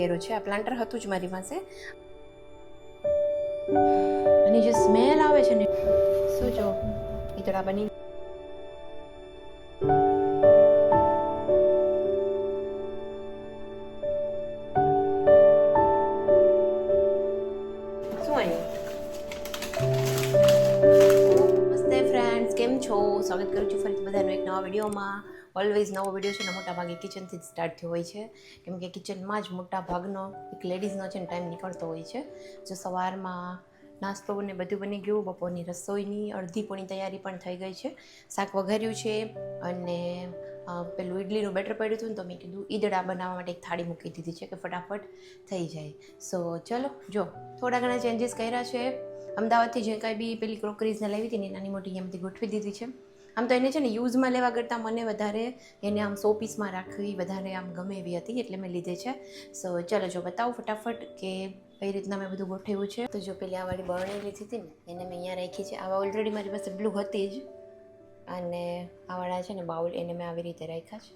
કર્યો છે. આ પ્લાન્ટર હતું જ મારી પાસે અને જે સ્મેલ આવે છે ને શું જો ઈતડા બની કેમ છો? સ્વાગત કરું છું ફરીથી બધાનો એક નવા વિડીયોમાં. ઓલવેઝ નવો વિડીયો છે ને મોટા ભાગે કિચનથી જ સ્ટાર્ટ થયો હોય છે, કેમ કે કિચનમાં જ મોટા ભાગનો એક લેડીઝનો છે ને ટાઈમ નીકળતો હોય છે. જો સવારમાં નાસ્તો ને બધું બની ગયું, બપોરની રસોઈની અડધી પોણી તૈયારી પણ થઈ ગઈ છે, શાક વઘાર્યું છે અને પેલું ઇડલીનું બેટર પડ્યું હતું ને તો મેં કીધું ઈદડા બનાવવા માટે એક થાળી મૂકી દીધી છે કે ફટાફટ થઈ જાય. સો ચલો જો થોડા ઘણા ચેન્જીસ કર્યા છે. અમદાવાદથી જે કાંઈ બી પેલી ક્રોકરીઝને લાવી હતી ને નાની મોટી એમથી ગોઠવી દીધી છે. આમ તો એને છે ને યુઝમાં લેવા કરતાં મને વધારે એને આમ 100 પીસમાં રાખવી વધારે આમ ગમે એવી હતી, એટલે મેં લીધે છે. સો ચલો જો બતાવું ફટાફટ કે કઈ રીતના મેં બધું ગોઠવ્યું છે. તો જો પેલી આ વાળી બરણી લીધી હતી ને એને મેં અહીંયા રાખી છે. આવા ઓલરેડી મારી પાસે બ્લુ હતી જ અને આવાળા છે ને બાઉલ એને મેં આવી રીતે રાખ્યા છે.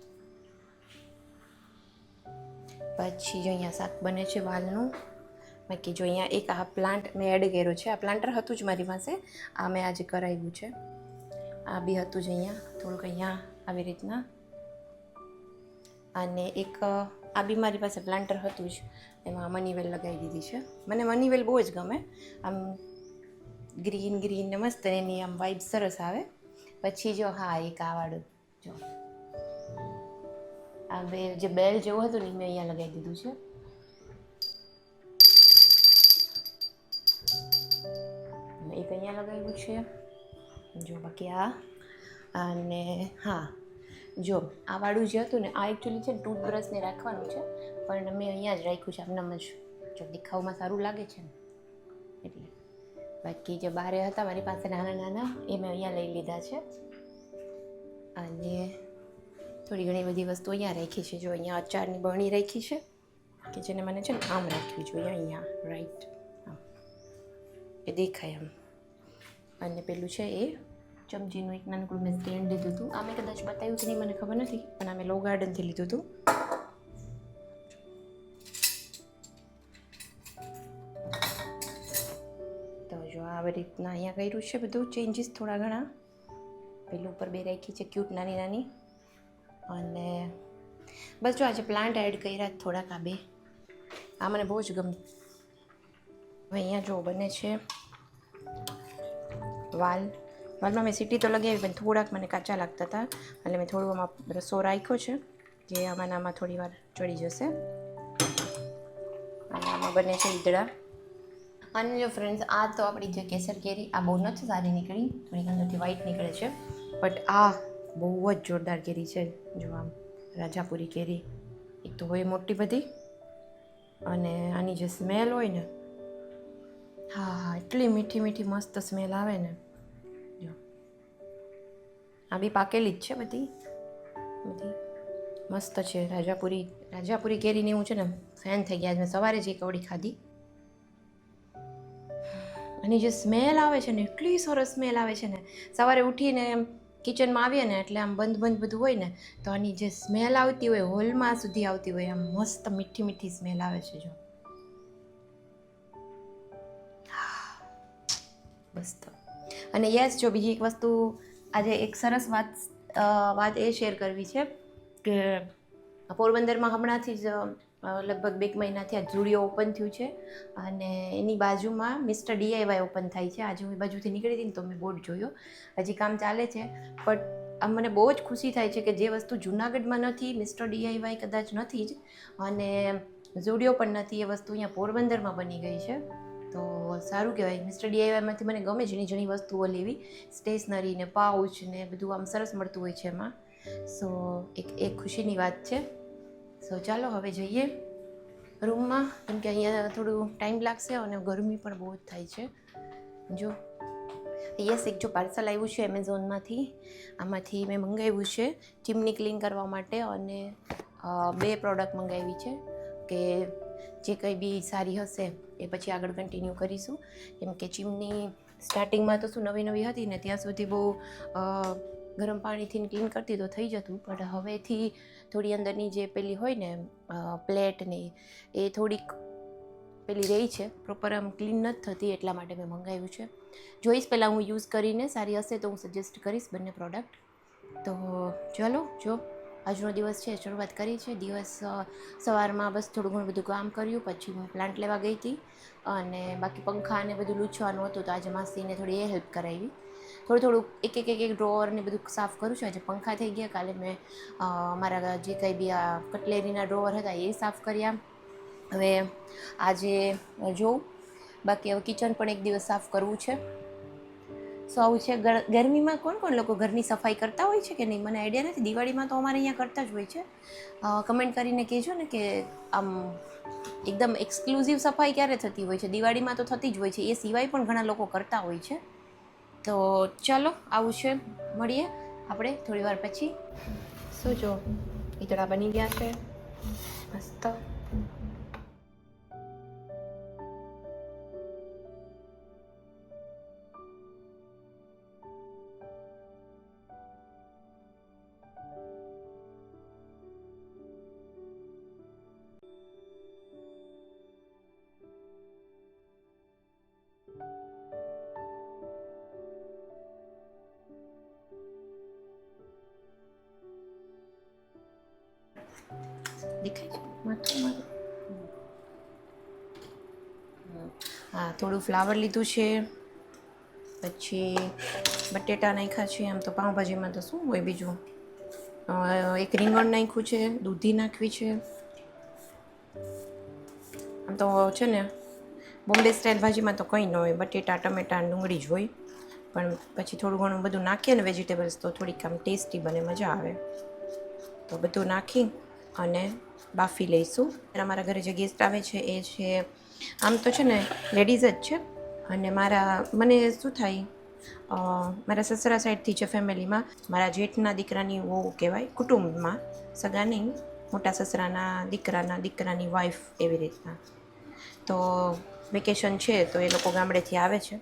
પછી જો અહીંયા શાક બને છે વાલનું. બાકી જો અહીંયા એક આ પ્લાન્ટ મેં એડ કર્યો છે. આ પ્લાન્ટર હતું જ મારી પાસે, આ મેં આજે કરાવ્યું છે. આ બી હતું જ અહીંયા થોડુંક અહીંયા આવી રીતના. અને એક આ બી મારી પાસે પ્લાન્ટર હતું જ, એમાં મની વેલ લગાવી દીધી છે. મને મની વેલ બહુ જ ગમે, આમ ગ્રીન ગ્રીન ને મસ્ત એની આમ વાઇબ સરસ આવે. પછી જો હા એક આ વાળું જો આ બે જે બેલ જેવું હતું ને મેં અહીંયા લગાવી દીધું છે. એક અહીંયા લગાવ્યું છે જો. બાકી આ અને હા જો આ વાળું જે હતું ને આ એકચ્યુઅલી છે ને ટૂથબ્રશને રાખવાનું છે, પણ મેં અહીંયા જ રાખ્યું છે આમનામ જ, જો દેખાવમાં સારું લાગે છે ને એટલે. બાકી જે બારે હતા મારી પાસે નાના નાના એ મેં અહીંયા લઈ લીધા છે. અને થોડી ઘણી બધી વસ્તુ અહીંયા રાખી છે. જો અહીંયા અચારની બરણી રાખી છે કે જેને મને છે ને આમ રાખવી જોઈએ અહીંયા રાઈટ આમ એ દેખાય એમ. અને પેલું છે એ ચમચીનું એક નાનકડું મેં સ્ટેન્ડ લીધું હતું. આ મેં કદાચ બતાવ્યું કે નહીં મને ખબર નથી, પણ આ મેં લો ગાર્ડનથી લીધું હતું. તો જો આવી રીતના અહીંયા કર્યું છે બધું ચેન્જીસ થોડા ઘણા. પેલું ઉપર બે રાખી છે ક્યુટ નાની નાની. અને બસ જો આજે પ્લાન્ટ એડ કર્યા થોડાક આ બે, આ મને બહુ જ ગમે. અહીંયા જો બને છે વાલમાં મેં સીટી તો લગાવી પણ થોડાક મને કાચા લાગતા હતા, એટલે મેં થોડું આમાં રસો રાખ્યો છે કે આમાં થોડી વાર ચડી જશે. અને આમાં બને છે ઈદડા. અને જો ફ્રેન્ડ્સ આ તો આપણી જે કેસર કેરી આ બહુ નથી સારી નીકળી, થોડી અંદરથી વ્હાઈટ નીકળે છે, બટ આ બહુ જ જોરદાર કેરી છે. જો આમ રાજાપુરી કેરી એક તો હોય મોટી બધી, અને આની જે સ્મેલ હોય ને હા એટલી મીઠી મીઠી મસ્ત સ્મેલ આવે ને. જો આ બી પાકેલી જ છે બધી મસ્ત છે. રાજાપુરી કેરીની હું છે ને ફેન થઈ ગયા. મેં સવારે જ એક કવડી ખાધી. અને જે સ્મેલ આવે છે ને એટલી સરસ સ્મેલ આવે છે ને, સવારે ઉઠીને કિચનમાં આવીએ ને એટલે આમ બંધ બધું હોય ને તો આની જે સ્મેલ આવતી હોય હોલમાં સુધી આવતી હોય, આમ મસ્ત મીઠી મીઠી સ્મેલ આવે છે. જો મસ્ત. અને યસ જો બીજી એક વસ્તુ આજે એક સરસ વાત એ શેર કરવી છે કે પોરબંદરમાં હમણાંથી જ લગભગ 2 મહિનાથી આ ઝુડિયો ઓપન થયું છે, અને એની બાજુમાં મિસ્ટર DIY ઓપન થાય છે. આજે હું એ બાજુથી નીકળી હતી ને તો મેં બોર્ડ જોયો, હજી કામ ચાલે છે. બટ આમ મને બહુ જ ખુશી થાય છે કે જે વસ્તુ જૂનાગઢમાં નથી, મિસ્ટર DIY કદાચ નથી જ, અને ઝુડિયો પણ નથી, એ વસ્તુ અહીંયા પોરબંદરમાં બની ગઈ છે. તો સારું કહેવાય. મિસ્ટર DIYમાંથી મને ગમે જણી વસ્તુઓ લેવી, સ્ટેશનરી ને પાઉચ ને બધું આમ સરસ મળતું હોય છે એમાં. સો એક ખુશીની વાત છે. સો ચાલો હવે જઈએ રૂમમાં, કેમ કે અહીંયા થોડું ટાઈમ લાગશે અને ગરમી પણ બહુ જ થાય છે. જો યસ એક જો પાર્સલ આવ્યું છે એમેઝોનમાંથી. આમાંથી મેં મંગાવ્યું છે ચીમની ક્લીન કરવા માટે, અને 2 પ્રોડક્ટ મંગાવી છે કે જે કંઈ બી સારી હશે એ પછી આગળ કન્ટિન્યુ કરીશું. કેમ કે ચીમની સ્ટાર્ટિંગમાં તો શું નવી હતી ને ત્યાં સુધી બહુ ગરમ પાણીથી ક્લીન કરતી તો થઈ જતું, પણ હવેથી થોડી અંદરની જે પેલી હોય ને પ્લેટ ને એ થોડીક પેલી રહી છે, પ્રોપર આમ ક્લીન નથી થતી, એટલા માટે મેં મંગાવ્યું છે. જોઈશ પહેલાં હું યુઝ કરીને, સારી હશે તો હું સજેસ્ટ કરીશ બંને પ્રોડક્ટ. તો ચલો, જો આજનો દિવસ છે શરૂઆત કરી છે. દિવસ સવારમાં બસ થોડું ઘણું બધું કામ કર્યું, પછી હું પ્લાન્ટ લેવા ગઈ હતી, અને બાકી પંખા ને બધું લૂછવાનું હતું તો આજે માસીને થોડી એ હેલ્પ કરાવી. થોડું એક ડ્રોવર ને બધું સાફ કરું છું. આજે પંખા થઈ ગયા, કાલે મેં મારા જે કંઈ બી આ કટલેરીના ડ્રોવર હતા એ સાફ કર્યા. હવે આજે જોઉં, બાકી હવે કિચન પણ એક દિવસ સાફ કરવું છે. સો આવું છે. ગરમીમાં કોણ લોકો ઘરની સફાઈ કરતા હોય છે કે નહીં, મને આઈડિયા નથી. દિવાળીમાં તો અમારે અહીંયા કરતા જ હોય છે. કમેન્ટ કરીને કહેજો ને કે આમ એકદમ એક્સક્લુઝિવ સફાઈ ક્યારે થતી હોય છે. દિવાળીમાં તો થતી જ હોય છે, એ સિવાય પણ ઘણા લોકો કરતા હોય છે. તો ચાલો, આવું છે, મળીએ આપણે થોડી વાર પછી. શું જો ઈતળા બની ગયા છે મસ્ત. દેખાય છે માથું મારું? હા, થોડું ફ્લાવર લીધું છે, પછી બટેટા નાખ્યા છે. આમ તો પાઉંભાજીમાં તો શું હોય બીજું, એક રીંગણ નાખ્યું છે, દૂધી નાખવી છે. આમ તો છે ને બોમ્બે સ્ટાઇલ ભાજીમાં તો કંઈ ન હોય, બટેટા ટમેટા ડુંગળી જ હોય, પણ પછી થોડું ઘણું બધું નાખીએ ને વેજીટેબલ્સ તો થોડીક આમ ટેસ્ટી બને, મજા આવે. તો બધું નાખી અને બાફી લઈશું. અમારા ઘરે જે ગેસ્ટ આવે છે એ છે, આમ તો છે ને લેડીઝ જ છે, અને મને શું થાય, મારા સસરા સાઈડથી છે ફેમિલીમાં, મારા જેઠના દીકરાની વહુ કહેવાય, કુટુંબમાં, સગા નહીં, મોટા સસરાના દીકરાની વાઈફ, એવી રીતના. તો વેકેશન છે તો એ લોકો ગામડેથી આવે છે.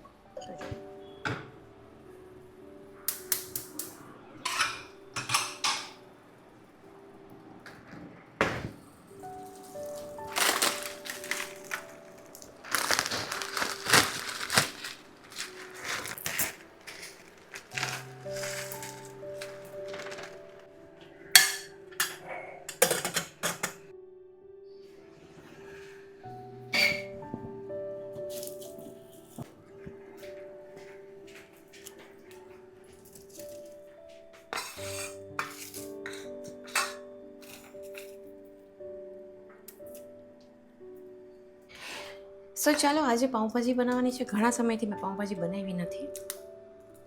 સો ચાલો, આજે પાઉંભાજી બનાવવાની છે. ઘણા સમયથી મેં પાઉંભાજી બનાવી નથી.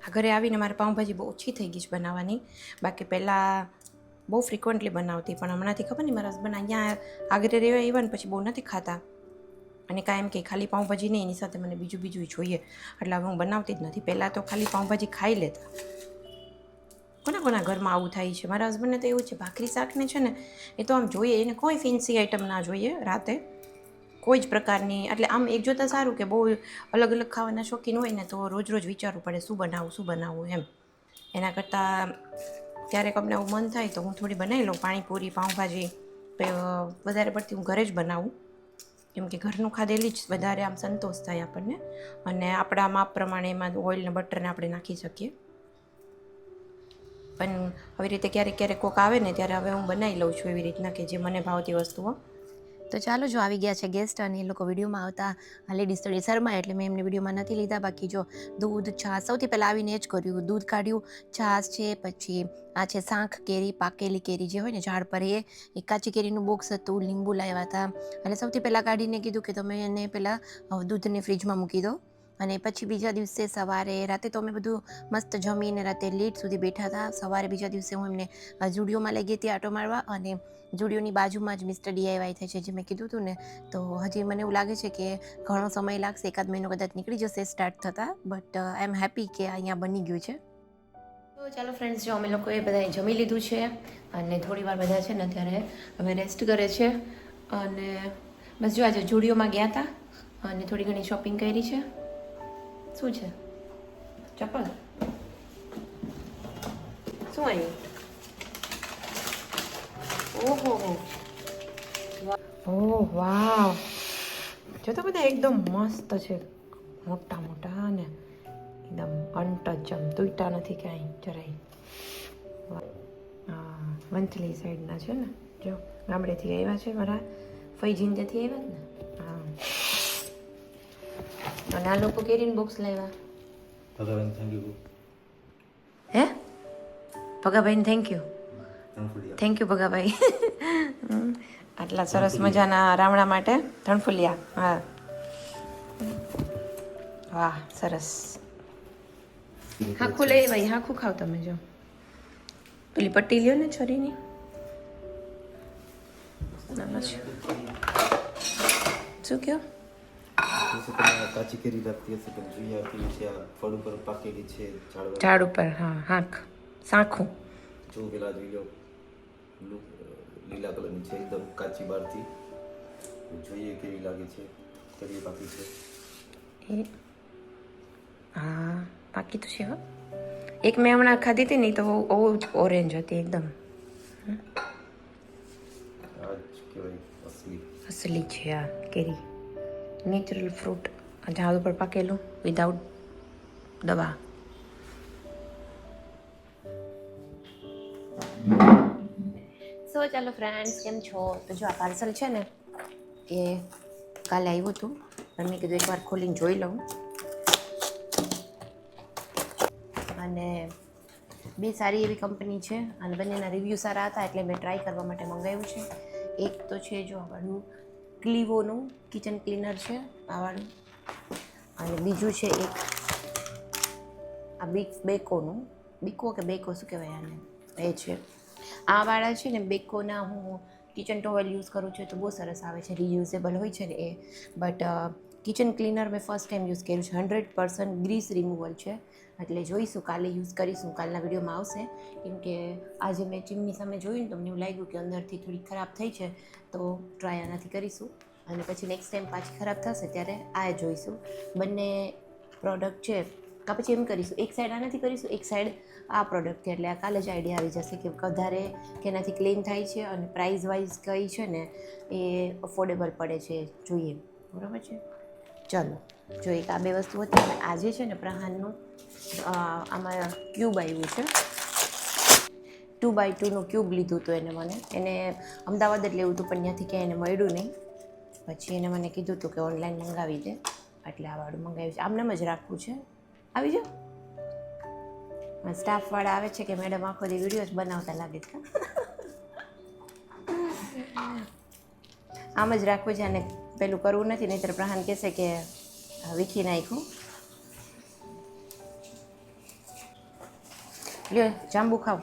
આ ઘરે આવીને મારે પાઉંભાજી બહુ ઓછી થઈ ગઈ છે બનાવવાની. બાકી પહેલાં બહુ ફ્રિકવન્ટલી બનાવતી, પણ હમણાંથી ખબર નહીં, મારા હસબન્ડ અહીંયા આગળ રહેવા આવ્યા ને પછી બહુ નથી ખાતા, અને કાંઈ એમ કે ખાલી પાઉંભાજી નહીં, એની સાથે મને બીજું જોઈએ, એટલે હવે હું બનાવતી જ નથી. પહેલાં તો ખાલી પાઉંભાજી ખાઈ લેતા. કોના ઘરમાં આવું થાય છે? મારા હસબન્ડને તો એવું છે, ભાખરી શાકને છે ને એ તો આમ જોઈએ, એને કોઈ ફેન્સી આઈટમ ના જોઈએ રાતે, કોઈ જ પ્રકારની. એટલે આમ એક જોતાં સારું કે બહુ અલગ અલગ ખાવાના શોખીન હોય ને તો રોજ વિચારવું પડે શું બનાવવું એમ. એના કરતાં ક્યારેક અમને એવું મન થાય તો હું થોડી બનાવી લઉં પાણીપુરી, પાઉંભાજી. વધારે પડતી હું ઘરે જ બનાવું, કેમ કે ઘરનું ખાધેલી જ વધારે આમ સંતોષ થાય આપણને, અને આપણા માપ પ્રમાણે એમાં ઓઇલ ને બટરને આપણે નાખી શકીએ. પણ આવી રીતે ક્યારેક કોક આવે ને ત્યારે હવે હું બનાવી લઉં છું એવી રીતના કે જે મને ભાવતી વસ્તુઓ. તો ચાલો, જો આવી ગયા છે ગેસ્ટ, અને એ લોકો વિડીયોમાં આવતા લેડીઝ થોડી શરમાય એટલે મેં એમને વિડીયોમાં નથી લીધા. બાકી જો દૂધ, છાશ, સૌથી પહેલાં આવીને જ કર્યું, દૂધ કાઢ્યું, છાશ છે, પછી આ છે શાંખ કેરી, પાકેલી કેરી જે હોય ને ઝાડ પર, એ કાચી કેરીનું બોક્સ હતું, લીંબુ લાવ્યા હતા. એટલે સૌથી પહેલાં કાઢીને કીધું કે તમે એને પહેલાં દૂધને ફ્રીજમાં મૂકી દો, અને પછી બીજા દિવસે રાતે તો અમે બધું મસ્ત જમીને રાતે લેટ સુધી બેઠા હતા. સવારે બીજા દિવસે હું એમને જુડિયોમાં લઈ ગઈ હતી આટો મારવા, અને જુડિયોની બાજુમાં જ મિસ્ટર DIY થાય છે, જે મેં કીધું હતું ને. તો હજી મને એવું લાગે છે કે ઘણો સમય લાગશે, 1 મહિનો કદાચ નીકળી જશે સ્ટાર્ટ થતાં, બટ આઈ એમ હેપી કે અહીંયા બની ગયું છે. તો ચાલો ફ્રેન્ડ્સ, જો અમે લોકોએ બધાએ જમી લીધું છે, અને થોડી વાર બધા છે ને અત્યારે હવે રેસ્ટ કરે છે. અને બસ જો આજે જુડિયોમાં ગયા હતા અને થોડી ઘણી શોપિંગ કરી છે. શું છે? ચપ્પલ? શું આવ્યું? ઓહો ઓહ વાવ, જો તો બધા એકદમ મસ્ત છે, મોટા મોટા ને એકદમ અનટચ, આમ તૂટા નથી કાંઈ જરાય. હા વંથલી સાઈડના છે ને, જો ગામડેથી આવ્યા છે મારા ફઈજીન ત્યાંથી આવ્યા ને. હા અને આ લોકો કેરીન બોક્સ લાવ્યા. ભગવાન થેન્ક યુ. હે ભગાભાઈને thank you. Thank you Bhagabhai. આટલા સરસ મજાના રામણા માટે ધણફુલિયા. હા વાહ સરસ. હાખું લઈ ભાઈ, હાખું ખાવ તમે. જો પેલી પટ્ટી લ્યો ને છરીની. શું કયો? કાચી કેરી લાગતી હશે પણ જોઈએ કેવી છે, આ ફળ ઉપર પાકેલી છે ઝાડ ઉપર. હા હાંખ સાખું. જો પેલા જોઈ લો, લીલા કલરની છે એકદમ કાચી બહારથી. જોઈએ કેવી લાગે છે, કેવી પાકી છે. એ હા પાકી તો છે હો. એક મેં હમણાં ખાધી હતી ને તો બહુ ઓરેન્જ હતી એકદમ. આ જ કહેવાય અસલી. અસલી છે આ કેરી, નેચરલ ફ્રૂટ, ઝાડ ઉપર પાકેલું વિધાઉટ દવા. સો ચાલો ફ્રેન્ડ્સ, કેમ છો? તો જો આ પાર્સલ છે ને એ કાલે આવ્યું હતું અને મેં કીધું એકવાર ખોલીને જોઈ લઉં. અને બે સારી એવી કંપની છે અને બંનેના રિવ્યૂ સારા હતા એટલે મેં ટ્રાય કરવા માટે મંગાવ્યું છે. એક તો છે જો આવાળું ક્લીવોનું કિચન ક્લીનર છે આવાળું, અને બીજું છે એક આ બેકોનું, બીકો કે બેકો શું કહેવાય આને, એ છે. આ વાળા છે ને બેકોના હું કિચન ટોવેલ યુઝ કરું છું તો બહુ સરસ આવે છે, રિયુઝેબલ હોય છે ને એ. બટ કિચન ક્લીનર મેં ફર્સ્ટ ટાઈમ યુઝ કર્યું છે. 100% ગ્રીસ રિમૂવલ છે, એટલે જોઈશું કાલે યુઝ કરીશું, કાલના વિડીયોમાં આવશે. કેમ કે આજે મેં ચીમની સામે જોયું ને તો મને એવું લાગ્યું કે અંદરથી થોડી ખરાબ થઈ છે, તો ટ્રાય આનાથી કરીશું. અને પછી નેક્સ્ટ ટાઈમ પાછી ખરાબ થશે ત્યારે આ જોઈશું. બંને પ્રોડક્ટ છે કાં પછી એમ કરીશું, એક સાઈડ આનાથી કરીશું, એક સાઈડ આ પ્રોડક્ટથી, એટલે આ કાલે જ આઈડિયા આવી જશે કે વધારે કેનાથી ક્લીન થાય છે અને પ્રાઇઝ વાઇઝ કઈ છે ને એ અફોર્ડેબલ પડે છે, જોઈએ. બરાબર છે, ચલો જો એક આ બે વસ્તુ હતી. અને આજે છે ને પ્રહાનનું આમાં ક્યુબ આવ્યું છે, 2x2નું ક્યુબ લીધું હતું એને અમદાવાદ જ લેવું હતું પણ ત્યાંથી ક્યાંય એને મળ્યું નહીં. પછી એને મને કીધું હતું કે ઓનલાઈન મંગાવી દે, એટલે આ વાળું મંગાવ્યું છે. આમનેમ જ રાખવું છે. આવી જાઓ. સ્ટાફવાળા આવે છે કે મેડમ આખો દી વિડીયો જ બનાવતા લાગે છે. આમ જ રાખવું છે અને પેલું કરવું નથી, નહીંતર પ્રહાન કહેશે કે વીખી નાખ્યું. લ્યો જાંબુ ખાવ.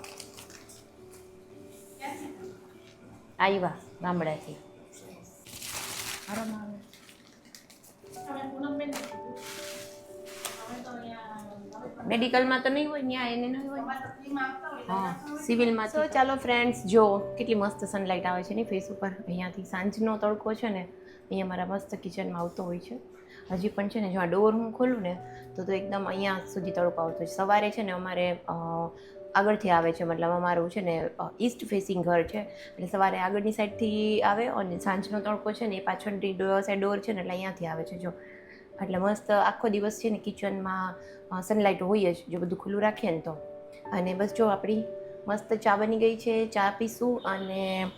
આવ્યા ગામડાથી. મેડિકલમાં તો નહીં હોય, ત્યાં એને નહીં હોય. હા સિવિલમાં. તો ચાલો ફ્રેન્ડ્સ, જો કેટલી મસ્ત સનલાઇટ આવે છે ને ફેસ ઉપર. અહીંયાથી સાંજનો તડકો છે ને અહીંયા મારા મસ્ત કિચનમાં આવતો હોય છે. હજી પણ છે ને જો આ ડોર હું ખોલું ને તો એકદમ અહીંયા સુધી તડકો આવતો હોય છે. સવારે છે ને અમારે આગળથી આવે છે, મતલબ અમારું છે ને ઈસ્ટ ફેસિંગ ઘર છે, એટલે સવારે આગળની સાઈડથી આવે અને સાંજનો તડકો છે ને એ પાછળથી સાઈડ ડોર છે ને એટલે અહીંયાથી આવે છે. જો એટલે મસ્ત આખો દિવસ છે ને કિચનમાં સનલાઇટ હોય જ જો બધું ખુલ્લું રાખીએ ને તો. અને બસ જો આપણી મસ્ત ચા બની ગઈ છે, ચા પીશું અને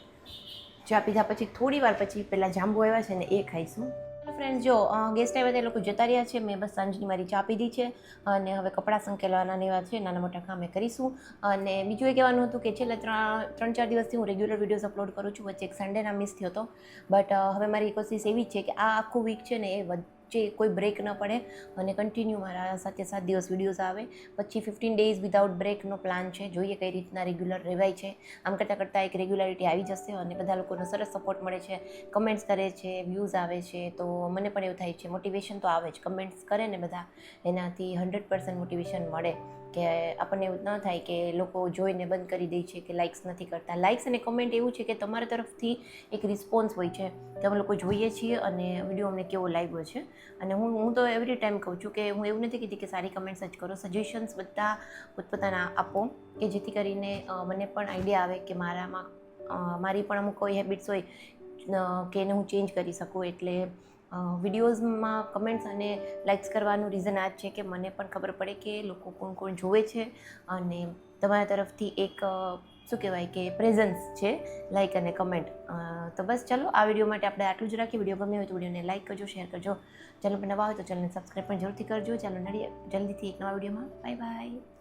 ચા પીધા પછી થોડી વાર પછી પેલા જાંબુ આવ્યા છે ને એ ખાઈશું. ફ્રેન્ડ જો ગેસ્ટ આવ્યા હતા, એ લોકો જતા રહ્યા છે. મેં બસ સાંજની મારી ચા પીધી છે અને હવે કપડાં સંકેલવાના એવા છે, નાના મોટા કામ એ કરીશું. અને બીજું એ કહેવાનું હતું કે છેલ્લે 3-4 દિવસથી હું રેગ્યુલર વિડીયોઝ અપલોડ કરું છું. વચ્ચે એક સન્ડેના મિસ થયો હતો, બટ હવે મારી કોશિશ એવી છે કે આ આખું વીક છે ને એ વચ્ચે કોઈ બ્રેક ન પડે અને કન્ટિન્યુ મારા 7 દિવસ વિડીયોઝ આવે. પછી 15 ડેઝ વિધાઉટ બ્રેકનો પ્લાન છે, જોઈએ કઈ રીતના રેગ્યુલર રહેવાય છે. આમ કરતાં એક રેગ્યુલારિટી આવી જશે અને બધા લોકોનો સરસ સપોર્ટ મળે છે, કમેન્ટ્સ કરે છે, વ્યૂઝ આવે છે, તો મને પણ એવું થાય છે, મોટિવેશન તો આવે જ. કમેન્ટ્સ કરે ને બધા એનાથી 100% મોટિવેશન મળે, કે આપણને એવું ન થાય કે લોકો જોઈને બંધ કરી દે છે કે લાઇક્સ નથી કરતા. લાઇક્સ અને કમેન્ટ એવું છે કે તમારા તરફથી એક રિસ્પોન્સ હોય છે કે અમે લોકો જોઈએ છીએ અને વિડીયો અમને કેવો લાગ્યો છે. અને હું તો એવરી ટાઈમ કહું છું કે હું એવું નથી કહેતી કે સારી કમેન્ટ્સ જ કરો, સજેશન્સ બધા પોતપોતાના આપો કે જેથી કરીને મને પણ આઈડિયા આવે કે મારામાં મારી પણ અમુક કોઈ હેબિટ્સ હોય કે એને હું ચેન્જ કરી શકું. એટલે વિડીયોઝમાં કમેન્ટ્સ અને લાઇક્સ કરવાનું રીઝન આ જ છે કે મને પણ ખબર પડે કે લોકો કોણ કોણ જોવે છે અને તમારા તરફથી એક શું કહેવાય કે પ્રેઝન્સ છે લાઇક અને કમેન્ટ. તો બસ ચાલો આ વિડીયો માટે આપણે આટલું જ રાખીએ. વિડીયો ગમ્યો હોય તો વિડીયોને લાઇક કરજો, શેર કરજો. ચેનલ પર નવા હોય તો ચેનલને સબસ્ક્રાઈબ પણ જરૂરથી કરજો. ચાલો મળીએ જલ્દીથી એક નવા વિડીયોમાં. Bye bye.